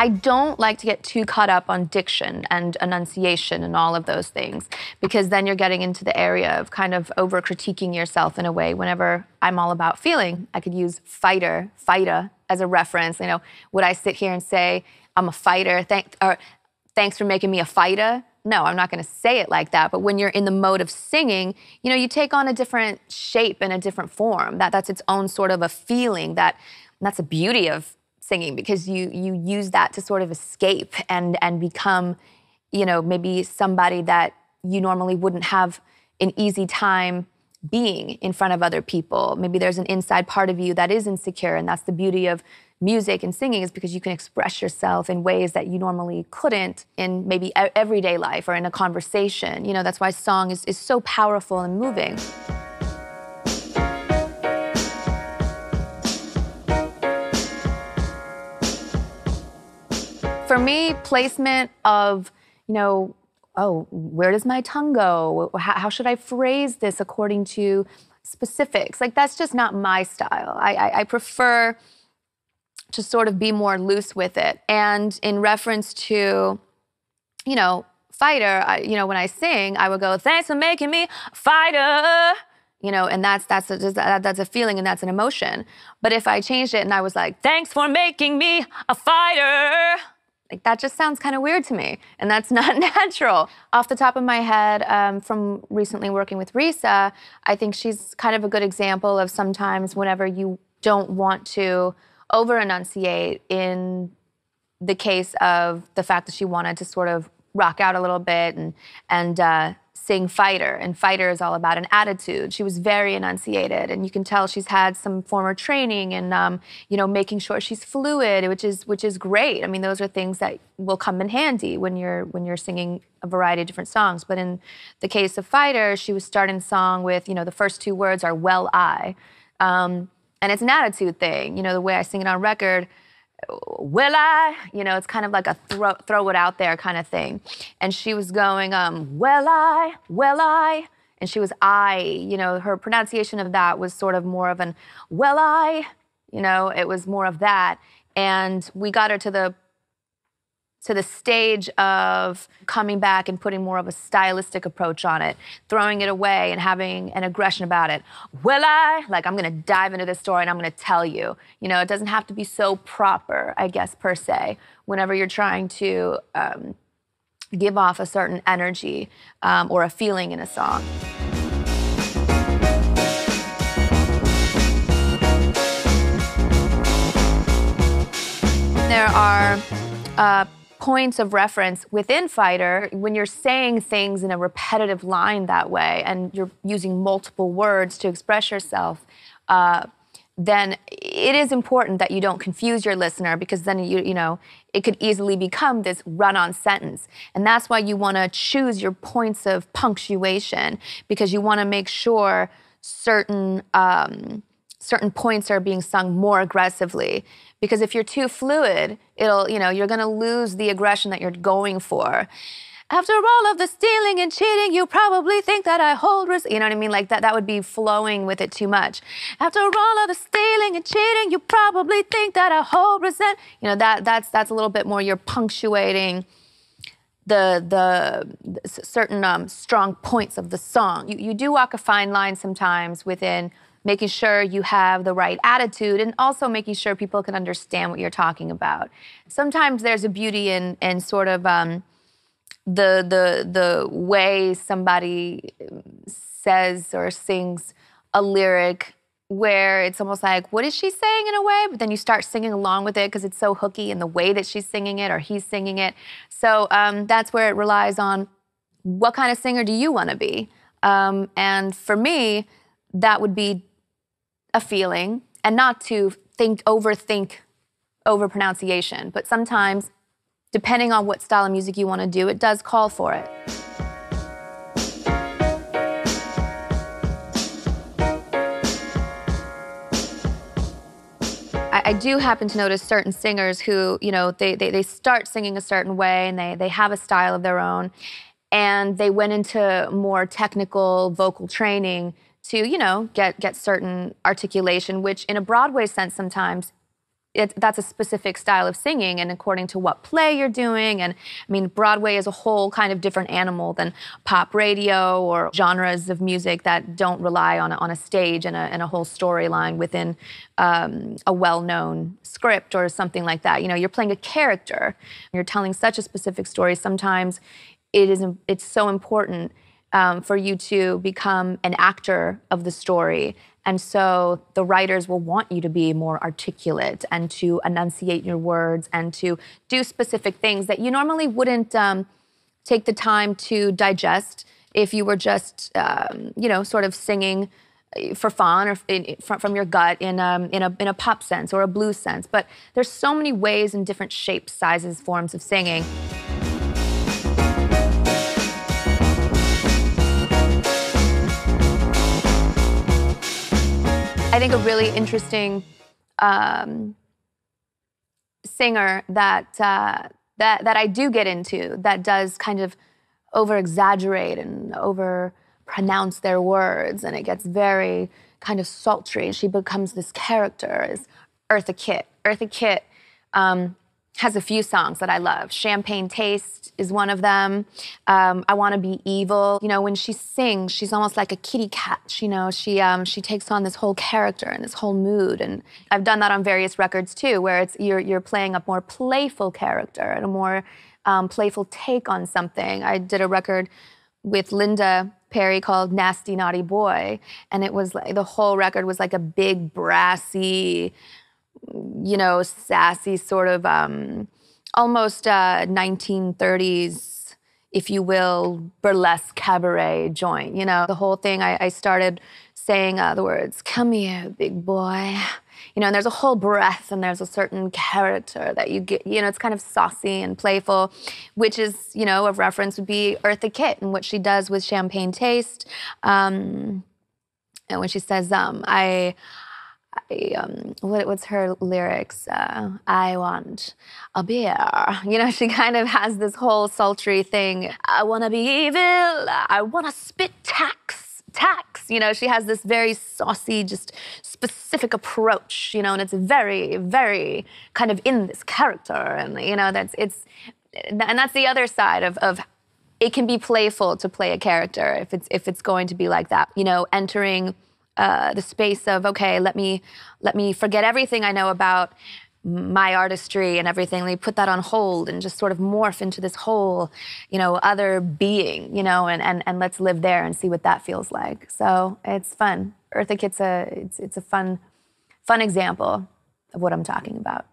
I don't like to get too caught up on diction and enunciation and all of those things, because then you're getting into the area of kind of over-critiquing yourself in a way. Whenever I'm all about feeling, I could use fighter as a reference. You know, would I sit here and say, I'm a fighter, thanks for making me a fighter? No, I'm not gonna say it like that. But when you're in the mode of singing, you know, you take on a different shape and a different form. That's its own sort of a feeling. That's the beauty of singing, because you use that to sort of escape and become, you know, maybe somebody that you normally wouldn't have an easy time being in front of other people. Maybe there's an inside part of you that is insecure, and that's the beauty of music and singing, is because you can express yourself in ways that you normally couldn't in maybe everyday life or in a conversation. You know, that's why song is so powerful and moving. For me, placement of, you know, oh, where does my tongue go? How should I phrase this according to specifics? Like, that's just not my style. I prefer to sort of be more loose with it. And in reference to, you know, fighter, you know, when I sing, I would go, thanks for making me a fighter. You know, and that's a feeling and that's an emotion. But if I changed it and I was like, thanks for making me a fighter, like, that just sounds kind of weird to me, and that's not natural. Off the top of my head, from recently working with Risa, I think she's kind of a good example of sometimes whenever you don't want to over-enunciate, in the case of the fact that she wanted to sort of rock out a little bit and sing Fighter. And Fighter is all about an attitude. She was very enunciated, and you can tell she's had some former training and you know, making sure she's fluid, which is great. I mean, those are things that will come in handy when you're singing a variety of different songs. But in the case of Fighter, she was starting the song with, you know, the first two words are "well I," and it's an attitude thing. You know, the way I sing it on record, will I? You know, it's kind of like a throw it out there kind of thing. And she was going, well I, and she was I. You know, her pronunciation of that was sort of more of an well I, you know, it was more of that. And we got her to the stage of coming back and putting more of a stylistic approach on it, throwing it away and having an aggression about it. Will I? Like, I'm gonna dive into this story and I'm gonna tell you. You know, it doesn't have to be so proper, I guess, per se, whenever you're trying to give off a certain energy or a feeling in a song. There are points of reference within Fighter. When you're saying things in a repetitive line that way and you're using multiple words to express yourself, then it is important that you don't confuse your listener, because then you know, it could easily become this run-on sentence. And that's why you want to choose your points of punctuation, because you want to make sure certain points are being sung more aggressively. Because if you're too fluid, you know, you're gonna lose the aggression that you're going for. After all of the stealing and cheating, you probably think that I hold you know what I mean? Like that would be flowing with it too much. After all of the stealing and cheating, you probably think that I hold resent. You know, that's a little bit more, you're punctuating the certain strong points of the song. You do walk a fine line sometimes within making sure you have the right attitude and also making sure people can understand what you're talking about. Sometimes there's a beauty in sort of the way somebody says or sings a lyric, where it's almost like, what is she saying in a way? But then you start singing along with it because it's so hooky in the way that she's singing it or he's singing it. So that's where it relies on what kind of singer do you want to be? And for me, that would be a feeling, and not to overthink over pronunciation. But sometimes, depending on what style of music you want to do, it does call for it. I do happen to notice certain singers who, you know, they start singing a certain way and they have a style of their own, and they went into more technical vocal training to, you know, get certain articulation, which in a Broadway sense sometimes that's a specific style of singing, and according to what play you're doing. And I mean, Broadway is a whole kind of different animal than pop radio or genres of music that don't rely on a stage and a whole storyline within a well-known script or something like that. You know, you're playing a character. You're telling such a specific story. Sometimes it's so important for you to become an actor of the story. And so the writers will want you to be more articulate and to enunciate your words and to do specific things that you normally wouldn't take the time to digest if you were just, you know, sort of singing for fun or from your gut in a pop sense or a blues sense. But there's so many ways and different shapes, sizes, forms of singing. I think a really interesting singer that I do get into, that does kind of over-exaggerate and over-pronounce their words, and it gets very kind of sultry. She becomes this character, is Eartha Kitt. Eartha Kitt has a few songs that I love. Champagne Taste is one of them. I Want to Be Evil. You know, when she sings, she's almost like a kitty cat. You know, she takes on this whole character and this whole mood. And I've done that on various records too, where it's you're playing a more playful character and a more playful take on something. I did a record with Linda Perry called Nasty Naughty Boy, and it was like the whole record was like a big brassy, you know, sassy sort of almost 1930s, if you will, burlesque cabaret joint. You know, the whole thing, I started saying the words, "Come here, big boy." You know, and there's a whole breath and there's a certain character that you get, you know, it's kind of saucy and playful, which is, you know, a reference would be Eartha Kitt and what she does with Champagne Taste. And when she says, what's her lyrics? I want a beer. You know, she kind of has this whole sultry thing. I want to be evil. I want to spit tax. You know, she has this very saucy, just specific approach, you know, and it's very, very kind of in this character. And, you know, and that's the other side of it can be playful to play a character if it's going to be like that. You know, entering the space of, okay, let me forget everything I know about my artistry and everything. Let me put that on hold and just sort of morph into this whole, you know, other being, you know, and let's live there and see what that feels like. So it's fun. Eartha Kitt's it's a fun example of what I'm talking about.